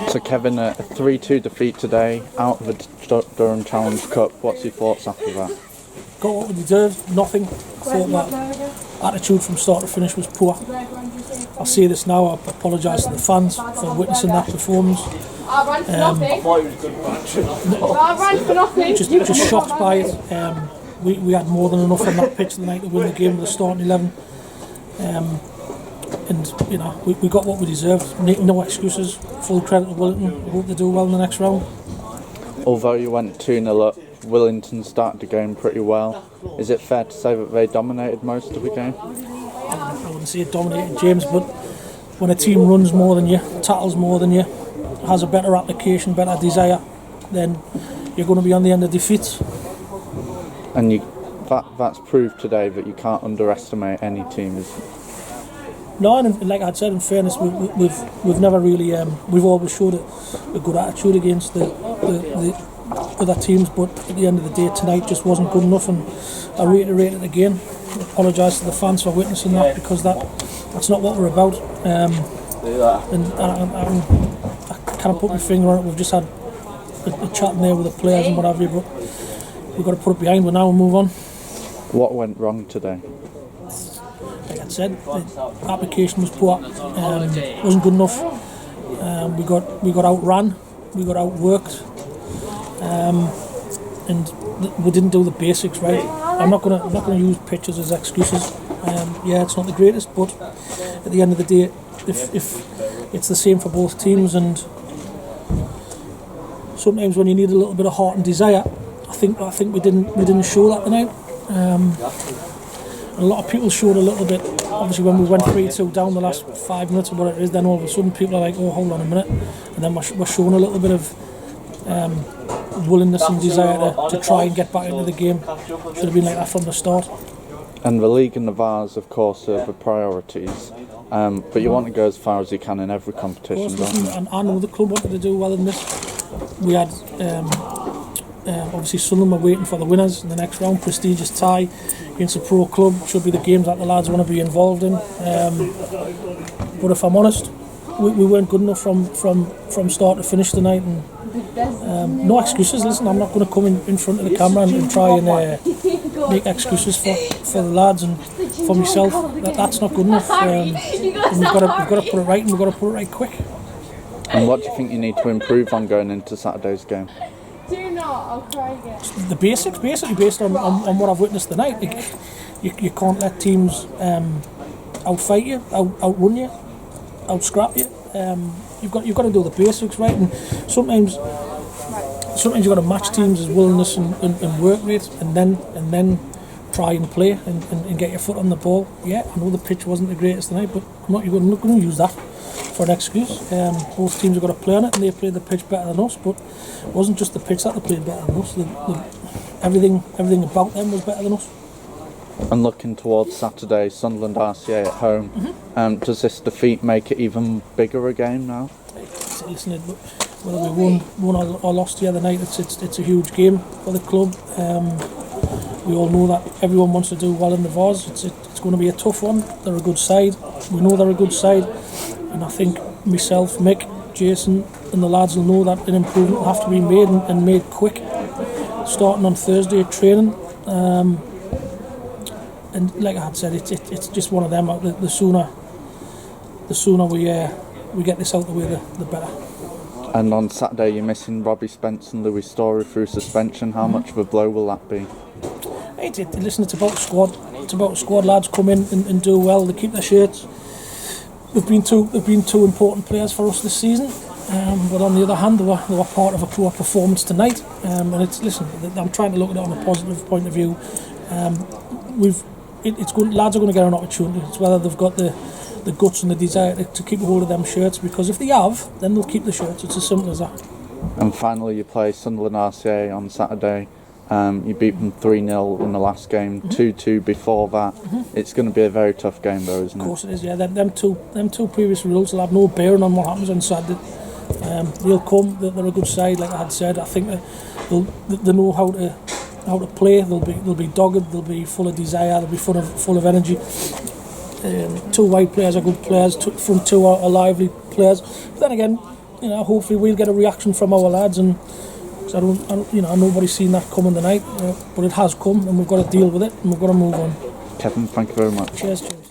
So Kevin, a 3-2 defeat today out of the Durham Challenge Cup. What's your thoughts after that? Got what we deserved, nothing. I thought that attitude from start to finish was poor. I'll say this now, I apologise to the fans for witnessing that performance. Just shocked by it. We had more than enough on that pitch tonight to win the game with the starting 11. And you know, we got what we deserved. No excuses. Full credit to Willington. We hope they do well in the next round. Although you went 2-0 up, Willington started the game pretty well. Is it fair to say that they dominated most of the game? I wouldn't say it dominated, James, but when a team runs more than you, tackles more than you, has a better application, better desire, then you're going to be on the end of defeat. And that's proved today that you can't underestimate any team, is it? No, and like I said, in fairness, we've never really we've always showed a good attitude against the other teams, but at the end of the day tonight just wasn't good enough, and I reiterate it again. I apologise to the fans for witnessing that, because that's not what we're about. And I can't put my finger on it. We've just had a chat in there with the players and what have you, but we've got to put it behind us now and move on. What went wrong today? Like I said, the application was poor. Wasn't good enough. We got outran, we got outworked, and we didn't do the basics right. I'm not gonna use pictures as excuses. Yeah, it's not the greatest, but at the end of the day, if it's the same for both teams, and sometimes when you need a little bit of heart and desire, I think we didn't show that tonight. A lot of people showed a little bit. Obviously, when we went 3-2 down the last 5 minutes or whatever it is, then all of a sudden people are like, "Oh, hold on a minute," and then we're showing a little bit of willingness and desire to try and get back into the game. Should have been like that from the start. And the league and the VARs, of course, are the priorities. But you want to go as far as you can in every competition, don't you? And I know the club wanted to do well in this. We had obviously Sunderland were waiting for the winners in the next round. Prestigious tie against a pro club. Should be the games that the lads want to be involved in. But if I'm honest, we weren't good enough from start to finish tonight. And no excuses. Listen, I'm not going to come in front of the camera and try and make excuses for the lads and for myself. That's not good enough. And we've got to put it right, and we've got to put it right quick. And what do you think you need to improve on going into Saturday's game? I'll cry again. The basics, basically based on what I've witnessed tonight. You can't let teams outfight you, outrun you, outscrap you. You've got to do the basics right, and sometimes you've got to match teams' willingness and work rate, and then try and play and get your foot on the ball. Yeah, I know the pitch wasn't the greatest tonight, but I'm not going to use that for an excuse. Both teams have got to play on it, and they played the pitch better than us, but it wasn't just the pitch that they played better than us. Everything about them was better than us. And looking towards Saturday, Sunderland RCA at home, does this defeat make it even bigger a game now? Listen, whether we won or lost the other night, it's a huge game for the club. We all know that everyone wants to do well in the Vars. It's going to be a tough one. They're a good side. We know they're a good side, and I think myself, Mick, Jason, and the lads will know that an improvement will have to be made and made quick. Starting on Thursday at training, and like I had said, it's just one of them. The sooner we get this out the way, the better. And on Saturday, you're missing Robbie Spence and Louis Story through suspension. How much of a blow will that be? Listen, it's about squad. It's about squad lads come in and do well. They keep their shirts. They've been two important players for us this season. But on the other hand, they were part of a poor performance tonight. And I'm trying to look at it on a positive point of view. It's good. Lads are going to get an opportunity. It's whether they've got the guts and the desire to keep a hold of them shirts. Because if they have, then they'll keep the shirts. It's as simple as that. And finally, you play Sunderland RCA on Saturday. You beat them 3-0 in the last game, 2-2 before that. It's going to be a very tough game though, isn't it? Of course it is, yeah. Them two previous results will have no bearing on what happens on Saturday. They'll come, they're a good side, like I had said. I think they know how to play. They'll be dogged, they'll be full of desire, they'll be full of energy. Two wide players are good players, front two are lively players. But then again, you know, hopefully we'll get a reaction from our lads, and cause nobody's seen that coming tonight, but it has come, and we've got to deal with it, and we've got to move on. Kevin, thank you very much. Cheers.